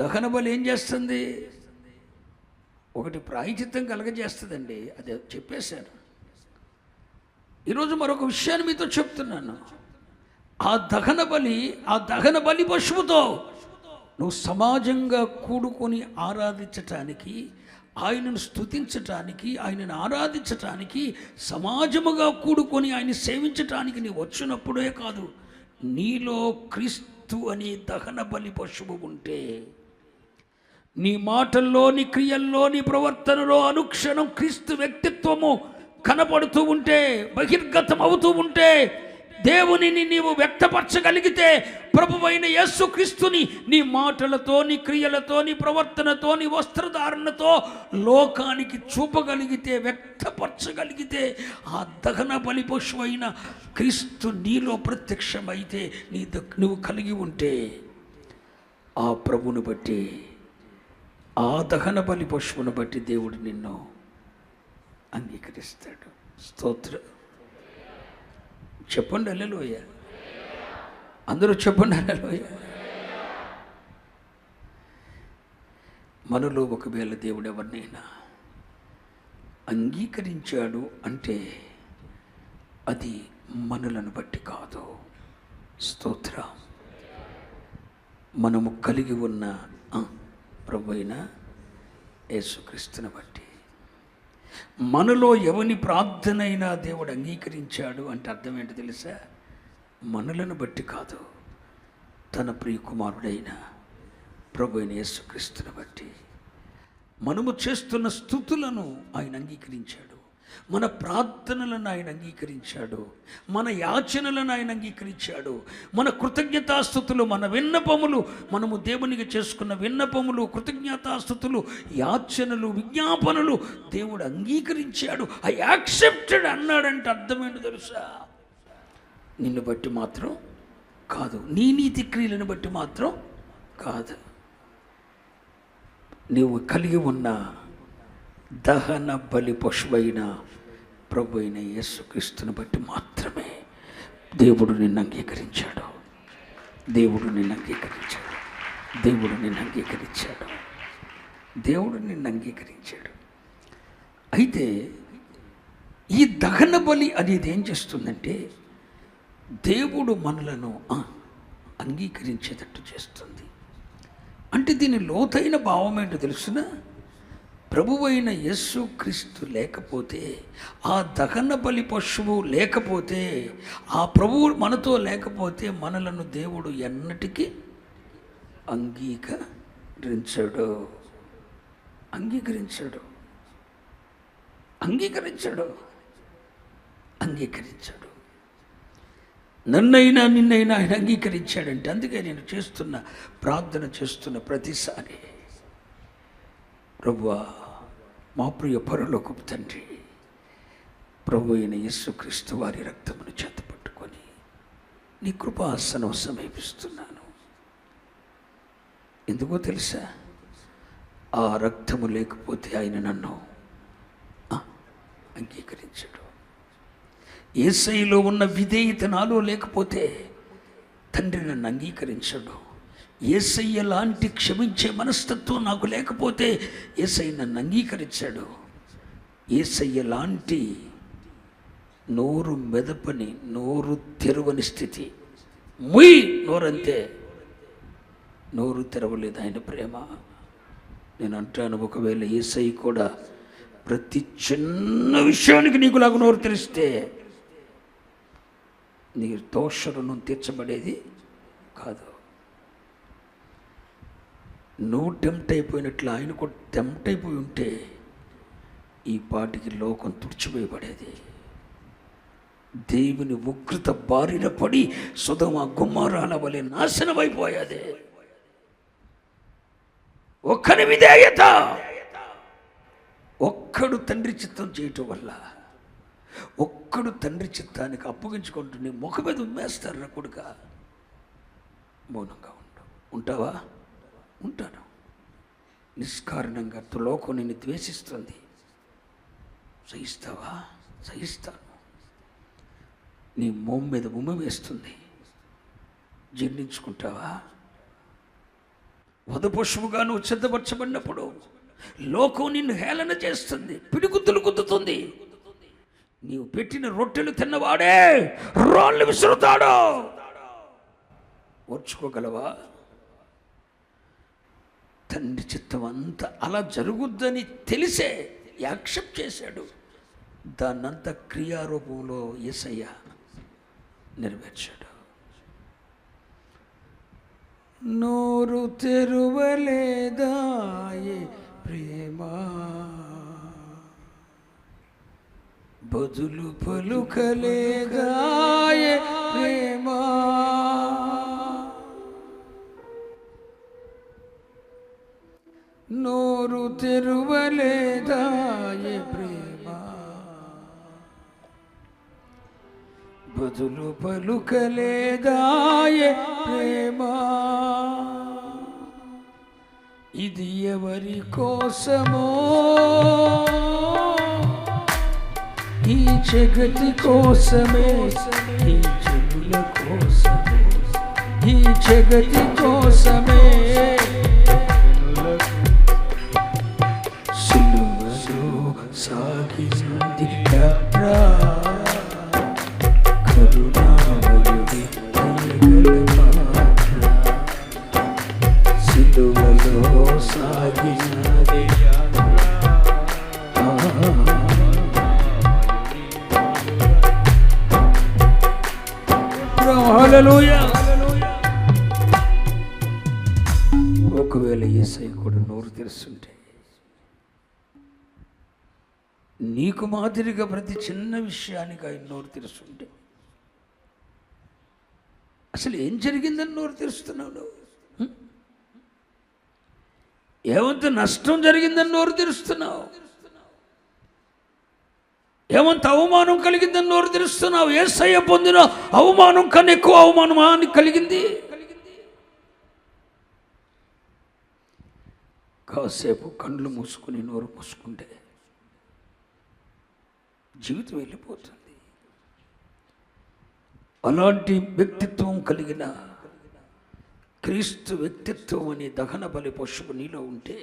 దహన బలి ఏం చేస్తుంది? ఒకటి ప్రాయశ్చిత్తం కలగజేస్తుందండి, అదే చెప్పేశాను. ఈరోజు మరొక విషయాన్ని మీతో చెప్తున్నాను. ఆ దహన బలి పశువుతో నువ్వు సమాజంగా కూడుకొని ఆరాధించటానికి, ఆయనను స్తుతించటానికి, ఆయనను ఆరాధించటానికి, సమాజముగా కూడుకొని ఆయన సేవించటానికి నీవు వచ్చినప్పుడే కాదు, నీలో క్రీస్తు అనే దహన బలి పశువు ఉంటే, నీ మాటల్లో, నీ క్రియల్లో, నీ ప్రవర్తనలో అనుక్షణం క్రీస్తు వ్యక్తిత్వము కనపడుతూ ఉంటే, బహిర్గతం అవుతూ ఉంటే, దేవునిని నీవు వ్యక్తపరచగలిగితే, ప్రభువైన యేసుక్రీస్తుని నీ మాటలతో, నీ క్రియలతో, నీ ప్రవర్తనతో, నీ వస్త్రధారణతో లోకానికి చూపగలిగితే, వ్యక్తపరచగలిగితే, ఆ దహన బలి పశువైన క్రీస్తు నీలో ప్రత్యక్షమైతే, నువ్వు కలిగి ఉంటే, ఆ ప్రభుని బట్టి, ఆ దహన బలి పశువును బట్టి దేవుడు నిన్ను అంగీకరిస్తాడు. స్తోత్రం. చెప్పండి హల్లెలూయ. అందరూ చెప్పండి హల్లెలూయ. మనలో ఒకవేళ దేవుడు ఎవరినైనా అంగీకరించాడు అంటే అది మనలను బట్టి కాదు. స్తోత్రం. మనము కలిగి ఉన్న ప్రభువైన యేసుక్రీస్తుని బట్టి. మనలో ఎవని ప్రార్థనైనా దేవుడు అంగీకరించాడు అంటే అర్థం ఏంటో తెలుసా? మనలను బట్టి కాదు, తన ప్రియకుమారుడైన ప్రభువైన యేసుక్రీస్తుని బట్టి. మనము చేస్తున్న స్తుతులను ఆయన అంగీకరించాడు, మన ప్రార్థనలను ఆయన అంగీకరించాడు, మన యాచనలను ఆయన అంగీకరించాడు, మన కృతజ్ఞతాస్తుతులు, మన విన్నపములు, మనము దేవునికి చేసుకున్న విన్నపములు, కృతజ్ఞతాస్తుతులు, యాచనలు, విజ్ఞాపనలు దేవుడు అంగీకరించాడు. ఐ యాక్సెప్టెడ్ అన్నాడంటే అర్థమేంటో తెలుసా? నిన్ను బట్టి మాత్రం కాదు, నీ నీతి క్రియలను బట్టి మాత్రం కాదు, నీవు కలిగి ఉన్న దహన బలి పశువైన ప్రభు అయిన యేసుక్రీస్తుని బట్టి మాత్రమే దేవుడు నిన్ను అంగీకరించాడు. దేవుడు నిన్ను అంగీకరించాడు. దేవుడు నిన్ను అంగీకరించాడు. దేవుడు నిన్ను అంగీకరించాడు. అయితే ఈ దహన బలి అనేది ఏం చేస్తుందంటే, దేవుడు మనలను అంగీకరించేటట్టు చేస్తుంది. అంటే దీని లోతైన భావం ఏంటో తెలుసునా? ప్రభువైన యేసుక్రీస్తు లేకపోతే, ఆ దహన బలి పశువు లేకపోతే, ఆ ప్రభువు మనతో లేకపోతే మనలను దేవుడు ఎన్నటికీ అంగీకరించడు. అంగీకరించడు. అంగీకరించడు. అంగీకరించడు. నన్నైనా నిన్నైనా ఆయన అంగీకరించాడంటే, అందుకే నేను చేస్తున్న ప్రార్థన చేస్తున్న ప్రతిసారి, ప్రభువా, మా ప్రియ పరలోకపు తండ్రి, ప్రభు అయిన యేసుక్రీస్తు వారి రక్తమును చేతపట్టుకొని నీ కృపాసనం సమీపిస్తున్నాను. ఎందుకో తెలుసా? ఆ రక్తము లేకపోతే ఆయన నన్ను అంగీకరించడు. యేసయ్యలో ఉన్న విధేయత నాలో లేకపోతే తండ్రి నన్ను అంగీకరించడు. యేసయ్య లాంటి క్షమించే మనస్తత్వం నాకు లేకపోతే యేసయ్య నన్ను అంగీకరించాడు. యేసయ్య లాంటి నోరు మెదపని, నోరు తెరవని స్థితి, నోరంతే, నోరు తెరవలేదు ఆయన ప్రేమ. నేను అంటాను, ఒకవేళ యేసయ్య కూడా ప్రతి చిన్న విషయానికి నీకులాగా నోరు తెరిస్తే నీ దోషను తీర్చబడేది కాదు. నువ్వు టెంప్ట్ అయిపోయినట్లు ఆయన కూడా టెంప్ట్ అయిపోయి ఉంటే ఈ పాటికి లోకం తుడిచిపోయబడేది. దేవుని ఉగ్రత బారిన పడి సొదొమ గొమొర్రాల వలె నాశనమైపోయేది. ఒక్కని విధేయత, ఒక్కడు తండ్రి చిత్తం చేయటం వల్ల, ఒక్కడు తండ్రి చిత్తానికి అప్పగించుకుంటూ నీ ముఖం మీద ఉమ్మేస్తారు. నా కొడుక, మౌనంగా ఉంటావా? ఉంటాను. నిష్కారణంగా లోకం నిన్ను ద్వేషిస్తుంది. సహిస్తావా? సహిస్తాను. నీ మోం మీద ఉమ్మ వేస్తుంది. జీర్ణించుకుంటావా? వధుపుష్పముగా నువ్వు సిద్ధపరచబడినప్పుడు లోకం నిన్ను హేళన చేస్తుంది, పిడిగుద్దులు గుద్దుతుంది. నీవు పెట్టిన రొట్టెలు తిన్నవాడే రాళ్ళు విసురుతాడు. ఓర్చుకోగలవా? తండ్రి చిత్తం అంతా అలా జరుగుద్దని తెలిసే యాక్సెప్ట్ చేశాడు. దాన్నంతా క్రియారూపంలో యేసయ్య నెరవేర్చాడు. నోరు తెరువలేదాయే ప్రేమ, బదులు పలుకలేదాయే ప్రేమ. నోరు తెరువలేదాయే ప్రేమ, బదులు పలుకలేదాయే ప్రేమ. ఇది ఎవరి కోసమో, ఈ జగతి కోసమే, ఈ జనుల కోసమే, ఈ జగతి కోసమే. సిలువలో సాగింది యాత్ర, కరుణామయుడి దయగల పాత్ర. సిలువలో సాగినది హల్లెలూయా. ఒకవేళ యేసయ్య కూడా నోరు తెరుస్తుంటే, నీకు మాదిరిగా ప్రతి చిన్న విషయానికి ఆయన నోరు తెరుస్తుంటే, అసలు ఏం జరిగిందని నోరు తెరుస్తున్నావు నువ్వు? ఏమంత నష్టం జరిగిందని నోరు తెరుస్తున్నావు? ఏమంత అవమానం కలిగిందని నోరు తెరుస్తున్నావు? యేసయ్య పొందిన అవమానం కన్నా ఎక్కువ అవమానం కలిగింది. కాసేపు కళ్ళు మూసుకుని నోరు మూసుకుంటే జీవితం వెళ్ళిపోతుంది. అలాంటి వ్యక్తిత్వం కలిగిన క్రీస్తు వ్యక్తిత్వం అనే దహన బలి పశువు నీలో ఉంటే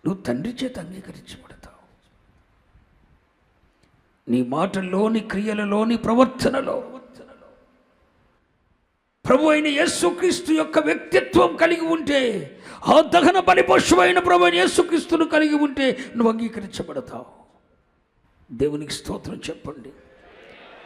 నువ్వు తండ్రి చేత అంగీకరించబడతావు. నీ మాటల్లోని, క్రియలలోని, ప్రవర్తనలో ప్రభు అయిన యేసుక్రీస్తు యొక్క వ్యక్తిత్వం కలిగి ఉంటే, ఆ దహన బలి పశువైన ప్రభు అయిన యేసుక్రీస్తును కలిగి ఉంటే నువ్వు అంగీకరించబడతావు. దేవునికి స్తోత్రం చెప్పండి.